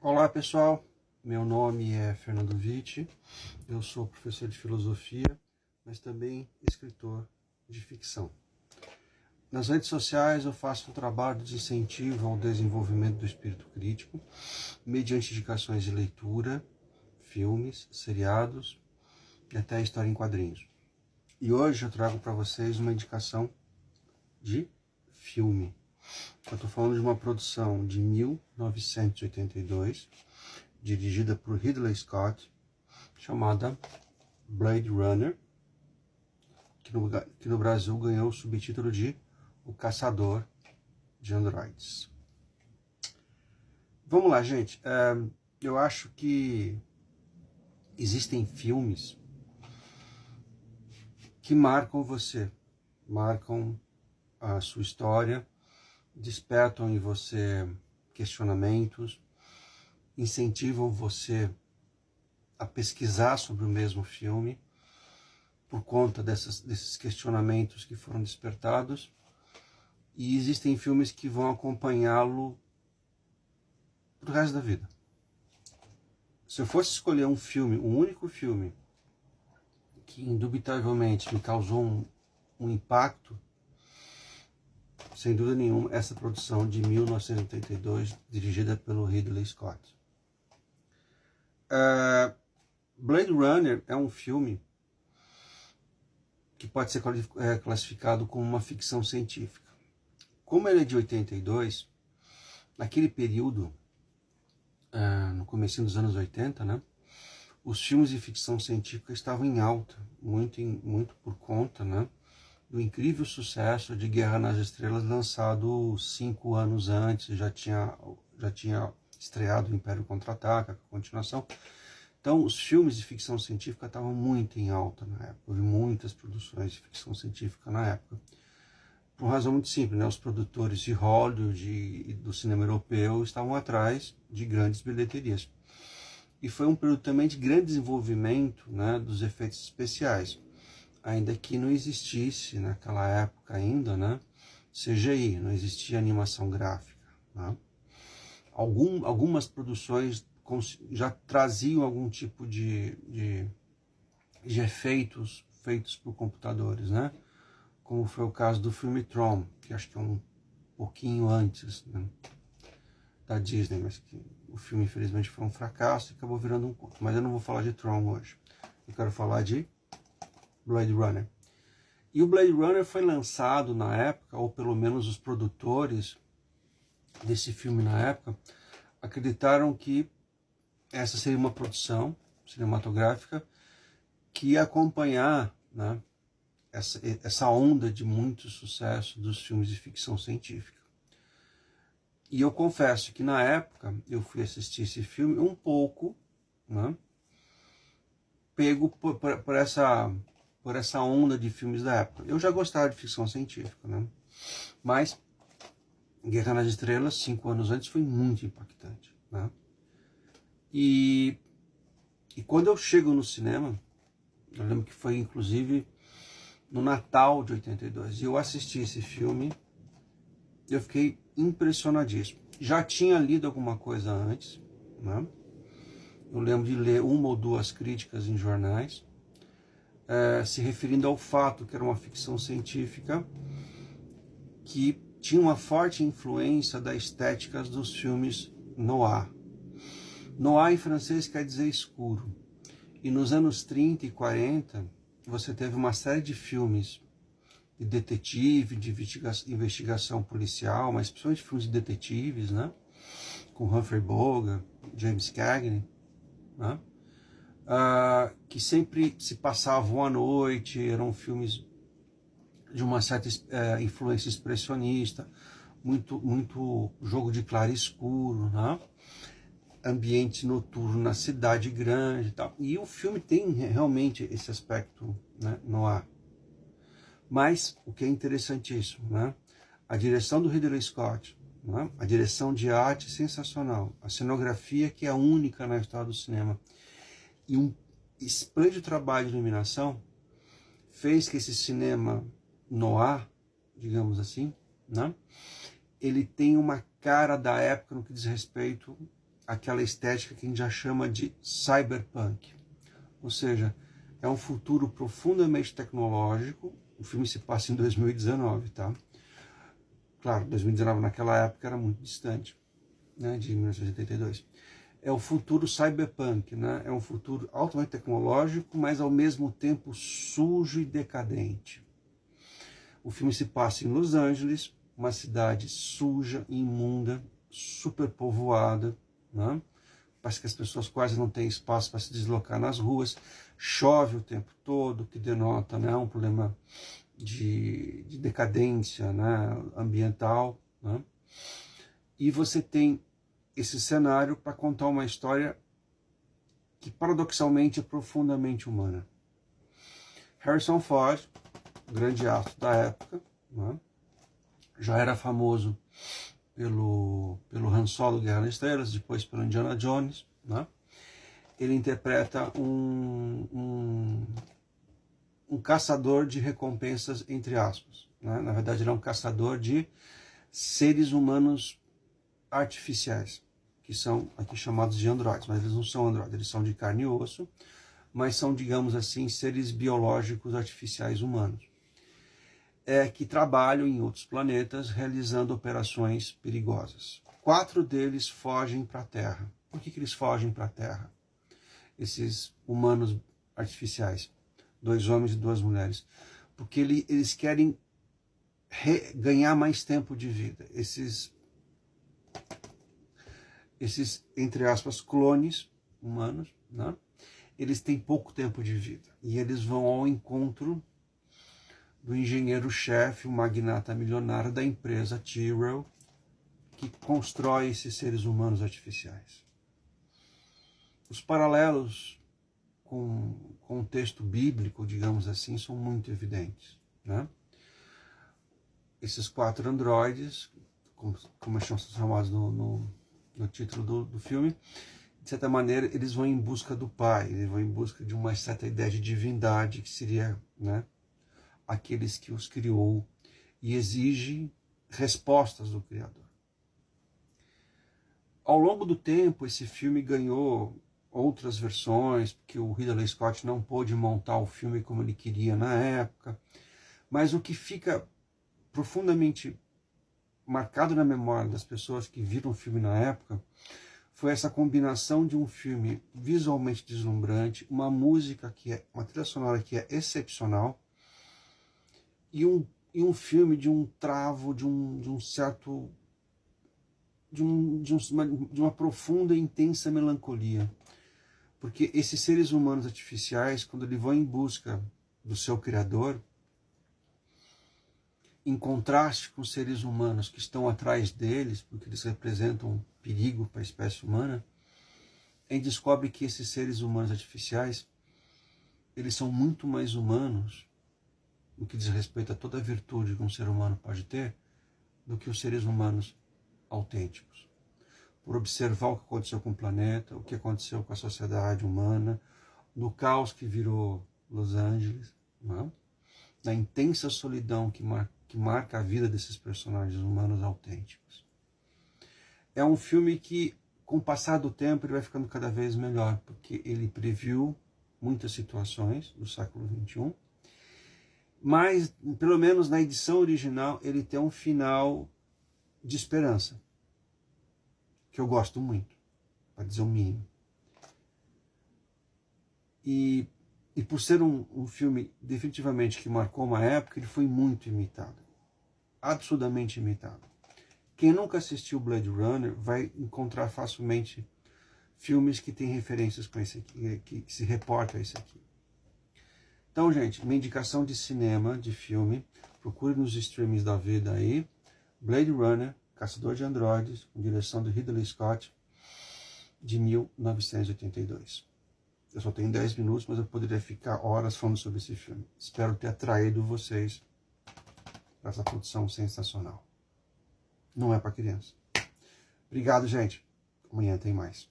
Olá pessoal, meu nome é Fernando Vitti, eu sou professor de filosofia, mas também escritor de ficção. Nas redes sociais eu faço um trabalho de incentivo ao desenvolvimento do espírito crítico, mediante indicações de leitura, filmes, seriados e até história em quadrinhos. E hoje eu trago para vocês uma indicação de filme. Eu estou falando de uma produção de 1982, dirigida por Ridley Scott, chamada Blade Runner, que no Brasil ganhou o subtítulo de O Caçador de Androides. Vamos lá, gente. Eu acho que existem filmes que marcam você, marcam a sua história, despertam em você questionamentos, incentivam você a pesquisar sobre o mesmo filme por conta desses questionamentos que foram despertados. E existem filmes que vão acompanhá-lo pro resto da vida. Se eu fosse escolher um filme, um único filme, que indubitavelmente me causou um impacto, sem dúvida nenhuma, essa produção de 1982, dirigida pelo Ridley Scott. Blade Runner é um filme que pode ser classificado como uma ficção científica. Como ele é de 82, naquele período, no comecinho dos anos 80, né, os filmes de ficção científica estavam em alta, muito por conta, né, do incrível sucesso de Guerra nas Estrelas, lançado 5 anos antes, já tinha estreado o Império Contra-Ataca, a continuação. Então, os filmes de ficção científica estavam muito em alta na época. Houve muitas produções de ficção científica na época. Por uma razão muito simples, né? Os produtores de Hollywood e do cinema europeu estavam atrás de grandes bilheterias. E foi um período também de grande desenvolvimento, né, dos efeitos especiais. Ainda que não existisse, naquela época ainda, né, CGI, não existia animação gráfica. Né? Algumas produções já traziam algum tipo de efeitos feitos por computadores, né? Como foi o caso do filme Tron, que acho que é um pouquinho antes, né, da Disney, mas que o filme infelizmente foi um fracasso e acabou virando um conto. Mas eu não vou falar de Tron hoje, eu quero falar de Blade Runner. E o Blade Runner foi lançado na época, ou pelo menos os produtores desse filme na época, acreditaram que essa seria uma produção cinematográfica que ia acompanhar, né, essa onda de muito sucesso dos filmes de ficção científica. E eu confesso que na época eu fui assistir esse filme um pouco, né, pego por essa onda de filmes da época. Eu já gostava de ficção científica, né, mas Guerra nas Estrelas, 5 anos antes, foi muito impactante, né? E quando eu chego no cinema, eu lembro que foi inclusive no Natal de 82, e eu assisti esse filme, eu fiquei impressionadíssimo. Já tinha lido alguma coisa antes, né? Eu lembro de ler 1 ou 2 críticas em jornais, se referindo ao fato que era uma ficção científica que tinha uma forte influência da estética dos filmes noir. Noir em francês quer dizer escuro. E nos anos 30 e 40, você teve uma série de filmes de detetive, de investigação policial, mas principalmente filmes de detetives, né? Com Humphrey Bogart, James Cagney, né? Que sempre se passavam à noite, eram filmes de uma certa influência expressionista, muito jogo de claro e escuro, né? Ambiente noturno na cidade grande e tal. E o filme tem realmente esse aspecto, né, noir. Mas o que é interessantíssimo, né? A direção do Ridley Scott, né? A direção de arte sensacional, a cenografia que é única na história do cinema e um esplêndido trabalho de iluminação fez que esse cinema noir, digamos assim, né, ele tem uma cara da época no que diz respeito aquela estética que a gente já chama de cyberpunk. Ou seja, é um futuro profundamente tecnológico. O filme se passa em 2019, tá? Claro, 2019 naquela época era muito distante, né, de 1982. É o futuro cyberpunk, né? É um futuro altamente tecnológico, mas ao mesmo tempo sujo e decadente. O filme se passa em Los Angeles, uma cidade suja, imunda, superpovoada, né? Parece que as pessoas quase não têm espaço para se deslocar nas ruas, chove o tempo todo, que denota, né, um problema de decadência, né, ambiental, né? E você tem esse cenário para contar uma história que paradoxalmente é profundamente humana. Harrison Ford, grande astro da época, né, já era famoso pelo Han Solo, Guerra nas Estrelas, depois pelo Indiana Jones, né? Ele interpreta um caçador de recompensas, entre aspas, né? Na verdade, ele é um caçador de seres humanos artificiais, que são aqui chamados de androides, mas eles não são androides, eles são de carne e osso, mas são, digamos assim, seres biológicos artificiais humanos, que trabalham em outros planetas realizando operações perigosas. 4 deles fogem para a Terra. Por que eles fogem para a Terra? Esses humanos artificiais, 2 homens e 2 mulheres. Porque eles querem ganhar mais tempo de vida. Esses, entre aspas, clones humanos, né? Eles têm pouco tempo de vida. E eles vão ao encontro do engenheiro-chefe, o magnata milionário da empresa Tyrell, que constrói esses seres humanos artificiais. Os paralelos com o texto bíblico, digamos assim, são muito evidentes, né? Esses 4 androides, como são chamados no título do filme, de certa maneira, eles vão em busca do Pai, eles vão em busca de uma certa ideia de divindade, que seria, né, aqueles que os criou, e exige respostas do Criador. Ao longo do tempo, esse filme ganhou outras versões, porque o Ridley Scott não pôde montar o filme como ele queria na época, mas o que fica profundamente marcado na memória das pessoas que viram o filme na época foi essa combinação de um filme visualmente deslumbrante, uma música uma trilha sonora que é excepcional, e um filme de um travo, de uma profunda e intensa melancolia. Porque esses seres humanos artificiais, quando eles vão em busca do seu Criador, em contraste com os seres humanos que estão atrás deles, porque eles representam um perigo para a espécie humana, a gente descobre que esses seres humanos artificiais, eles são muito mais humanos, no que diz respeito a toda a virtude que um ser humano pode ter, do que os seres humanos autênticos. Por observar o que aconteceu com o planeta, o que aconteceu com a sociedade humana, no caos que virou Los Angeles, né? Na intensa solidão que marca a vida desses personagens humanos autênticos. É um filme que, com o passar do tempo, ele vai ficando cada vez melhor, porque ele previu muitas situações do século XXI, mas, pelo menos na edição original, ele tem um final de esperança, que eu gosto muito, para dizer o mínimo. E por ser um filme definitivamente que marcou uma época, ele foi muito imitado, absurdamente imitado. Quem nunca assistiu Blade Runner vai encontrar facilmente filmes que têm referências com esse aqui, que se reportam a esse aqui. Então, gente, minha indicação de cinema, de filme, procure nos streamings da vida aí, Blade Runner, Caçador de Androides, com direção do Ridley Scott, de 1982. Eu só tenho 10 minutos, mas eu poderia ficar horas falando sobre esse filme. Espero ter atraído vocês para essa produção sensacional. Não é para criança. Obrigado, gente. Amanhã tem mais.